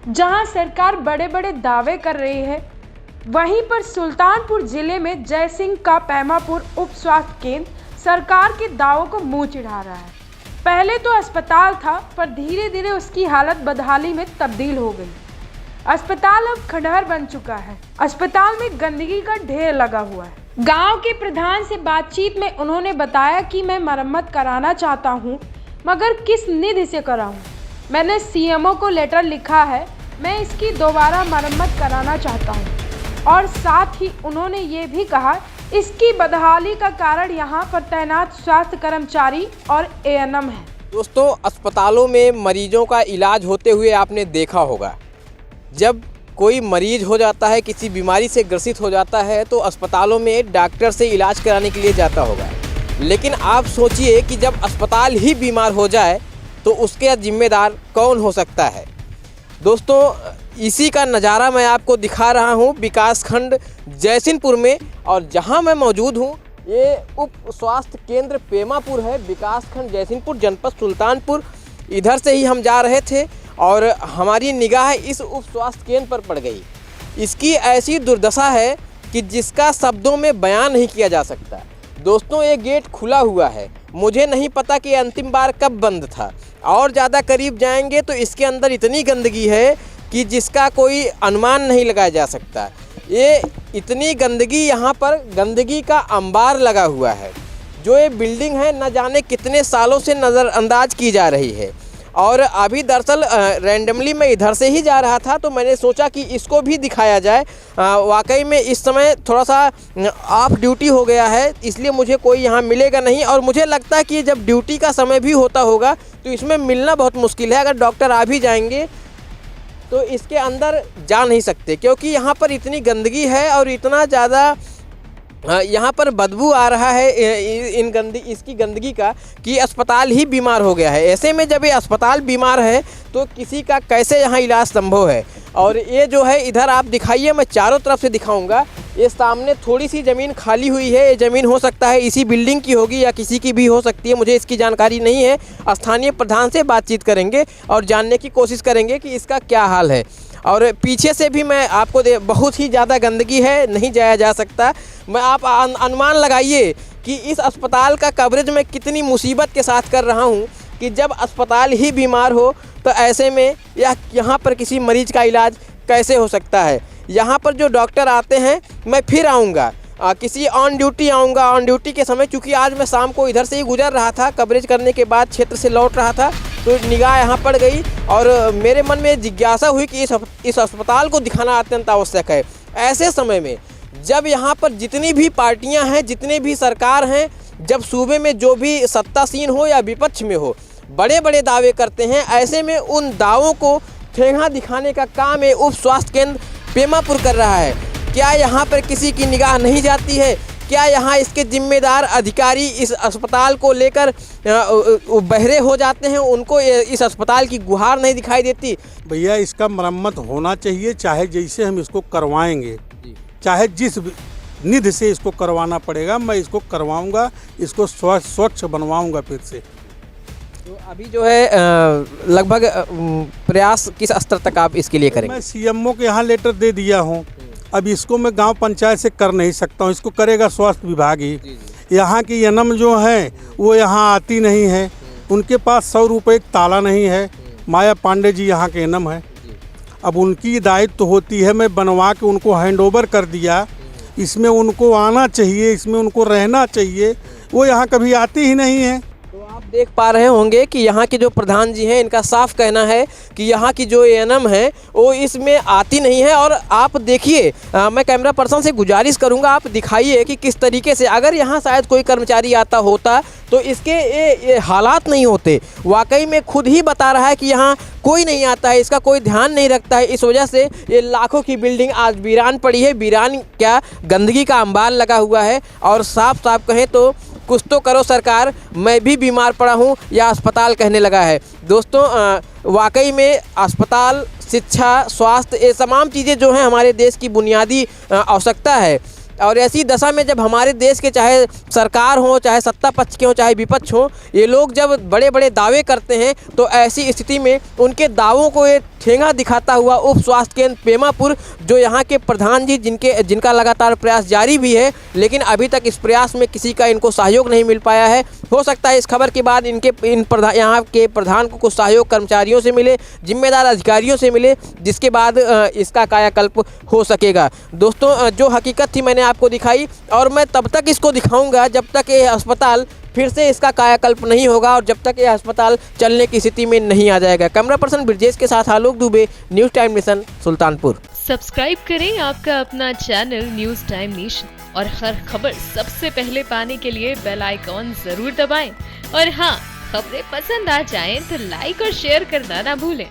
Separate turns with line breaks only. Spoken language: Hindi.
जहां सरकार बड़े बड़े दावे कर रही है, वहीं पर सुल्तानपुर जिले में जयसिंह का पैमापुर उप स्वास्थ्य केंद्र सरकार के दावों को मुंह चिढ़ा रहा है। पहले तो अस्पताल था, पर धीरे धीरे उसकी हालत बदहाली में तब्दील हो गई। अस्पताल अब खंडहर बन चुका है। अस्पताल में गंदगी का ढेर लगा हुआ है। गांव के प्रधान से बातचीत में उन्होंने बताया कि मैं मरम्मत कराना चाहता हूं, मगर किस निधि से कराऊं। मैंने सीएमओ को लेटर लिखा है, मैं इसकी दोबारा मरम्मत कराना चाहता हूं। और साथ ही उन्होंने ये भी कहा, इसकी बदहाली का कारण यहाँ पर तैनात स्वास्थ्य कर्मचारी और एएनएम है।
दोस्तों, अस्पतालों में मरीजों का इलाज होते हुए आपने देखा होगा। जब कोई मरीज हो जाता है, किसी बीमारी से ग्रसित हो जाता है, तो अस्पतालों में डॉक्टर से इलाज कराने के लिए जाता होगा। लेकिन आप सोचिए कि जब अस्पताल ही बीमार हो जाए तो उसके जिम्मेदार कौन हो सकता है। दोस्तों, इसी का नज़ारा मैं आपको दिखा रहा हूं विकासखंड जयसिंहपुर में, और जहां मैं मौजूद हूं ये उप स्वास्थ्य केंद्र पेमापुर है, विकासखंड जयसिंहपुर, जनपद सुल्तानपुर। इधर से ही हम जा रहे थे और हमारी निगाह इस उप स्वास्थ्य केंद्र पर पड़ गई। इसकी ऐसी दुर्दशा है कि जिसका शब्दों में बयान नहीं किया जा सकता। दोस्तों, ये गेट खुला हुआ है, मुझे नहीं पता कि अंतिम बार कब बंद था। और ज़्यादा करीब जाएंगे तो इसके अंदर इतनी गंदगी है कि जिसका कोई अनुमान नहीं लगाया जा सकता। ये इतनी गंदगी, यहाँ पर गंदगी का अंबार लगा हुआ है। जो ये बिल्डिंग है, न जाने कितने सालों से नज़रअंदाज की जा रही है। और अभी दरअसल रैंडमली मैं इधर से ही जा रहा था, तो मैंने सोचा कि इसको भी दिखाया जाए। वाकई में इस समय थोड़ा सा ऑफ ड्यूटी हो गया है, इसलिए मुझे कोई यहाँ मिलेगा नहीं। और मुझे लगता है कि जब ड्यूटी का समय भी होता होगा तो इसमें मिलना बहुत मुश्किल है। अगर डॉक्टर आ भी जाएंगे तो इसके अंदर जा नहीं सकते, क्योंकि यहाँ पर इतनी गंदगी है और इतना ज़्यादा यहाँ पर बदबू आ रहा है इसकी गंदगी का कि अस्पताल ही बीमार हो गया है। ऐसे में जब ये अस्पताल बीमार है तो किसी का कैसे यहाँ इलाज संभव है। और ये जो है, इधर आप दिखाइए, मैं चारों तरफ से दिखाऊंगा। ये सामने थोड़ी सी ज़मीन खाली हुई है, ये ज़मीन हो सकता है इसी बिल्डिंग की होगी या किसी की भी हो सकती है, मुझे इसकी जानकारी नहीं है। स्थानीय प्रधान से बातचीत करेंगे और जानने की कोशिश करेंगे कि इसका क्या हाल है। और पीछे से भी मैं आपको बहुत ही ज़्यादा गंदगी है, नहीं जाया जा सकता। मैं आप अनुमान लगाइए कि इस अस्पताल का कवरेज मैं कितनी मुसीबत के साथ कर रहा हूँ कि जब अस्पताल ही बीमार हो तो ऐसे में यहाँ पर किसी मरीज का इलाज कैसे हो सकता है। यहाँ पर जो डॉक्टर आते हैं, मैं फिर आऊँगा, किसी ऑन ड्यूटी आऊँगा। ऑन ड्यूटी के समय, चूँकि आज मैं शाम को इधर से ही गुजर रहा था, कवरेज करने के बाद क्षेत्र से लौट रहा था, तो निगाह यहाँ पड़ गई और मेरे मन में जिज्ञासा हुई कि इस अस्पताल को दिखाना अत्यंत आवश्यक है। ऐसे समय में जब यहाँ पर जितनी भी पार्टियाँ हैं, जितने भी सरकार हैं, जब सूबे में जो भी सत्तासीन हो या विपक्ष में हो, बड़े बड़े दावे करते हैं, ऐसे में उन दावों को ठेंगा दिखाने का काम है उप स्वास्थ्य केंद्र पेमापुर कर रहा है। क्या यहाँ पर किसी की निगाह नहीं जाती है? क्या यहाँ इसके जिम्मेदार अधिकारी इस अस्पताल को लेकर बहरे हो जाते हैं? उनको इस अस्पताल की गुहार नहीं दिखाई देती?
भैया, इसका मरम्मत होना चाहिए, चाहे जैसे हम इसको करवाएंगे, चाहे जिस निधि से इसको करवाना पड़ेगा, मैं इसको करवाऊंगा, इसको स्वच्छ बनवाऊंगा फिर से।
तो अभी जो है लगभग प्रयास किस स्तर तक आप इसके लिए करेंगे?
मैं सीएमओ के यहाँ लेटर दे दिया हूँ। अब इसको मैं गांव पंचायत से कर नहीं सकता हूँ, इसको करेगा स्वास्थ्य विभाग ही। यहाँ की एएनएम जो है वो यहाँ आती नहीं है, उनके पास 100 रुपये ताला नहीं है। माया पांडे जी यहाँ के एएनएम है। अब उनकी दायित्व होती है, मैं बनवा के उनको हैंडओवर कर दिया। इसमें उनको आना चाहिए, इसमें उनको रहना चाहिए, वो यहाँ कभी आती ही नहीं है।
तो आप देख पा रहे होंगे कि यहाँ के जो प्रधान जी हैं, इनका साफ कहना है कि यहाँ की जो एएनएम है वो इसमें आती नहीं है। और आप देखिए, मैं कैमरा पर्सन से गुजारिश करूँगा, आप दिखाइए कि किस तरीके से, अगर यहाँ शायद कोई कर्मचारी आता होता तो इसके ये हालात नहीं होते। वाकई में खुद ही बता रहा है कि यहाँ कोई नहीं आता है, इसका कोई ध्यान नहीं रखता है। इस वजह से ये लाखों की बिल्डिंग आज वीरान पड़ी है। वीरान क्या, गंदगी का अंबार लगा हुआ है। और साफ साफ कहें तो कुछ तो करो सरकार, मैं भी बीमार पड़ा हूँ, या अस्पताल कहने लगा है। दोस्तों, वाकई में अस्पताल, शिक्षा, स्वास्थ्य, ये तमाम चीज़ें जो हैं हमारे देश की बुनियादी आवश्यकता है। और ऐसी दशा में जब हमारे देश के चाहे सरकार हो, चाहे सत्ता पक्ष के हो, चाहे विपक्ष हो, ये लोग जब बड़े बड़े दावे करते हैं तो ऐसी स्थिति में उनके दावों को ये ठेंगा दिखाता हुआ उप स्वास्थ्य केंद्र पेमापुर, जो यहाँ के प्रधान जी जिनका लगातार प्रयास जारी भी है, लेकिन अभी तक इस प्रयास में किसी का इनको सहयोग नहीं मिल पाया है। हो सकता है इस खबर के बाद यहाँ के प्रधान को कुछ सहयोग कर्मचारियों से मिले, जिम्मेदार अधिकारियों से मिले, जिसके बाद इसका कायाकल्प हो सकेगा। दोस्तों, जो हकीकत थी मैंने आपको दिखाई और मैं तब तक इसको दिखाऊंगा जब तक ये अस्पताल फिर से इसका कायाकल्प नहीं होगा और जब तक ये अस्पताल चलने की स्थिति में नहीं आ जाएगा। कैमरा पर्सन ब्रजेश के साथ Alok Dubey, news time nation, Sultanpur.
Subscribe करें आपका अपना चैनल न्यूज़ टाइम नेशन और हर खबर सबसे पहले पाने के लिए बेल आइकॉन जरूर दबाएं। और हाँ, खबरें पसंद आ जाएं तो लाइक और शेयर करना ना भूलें।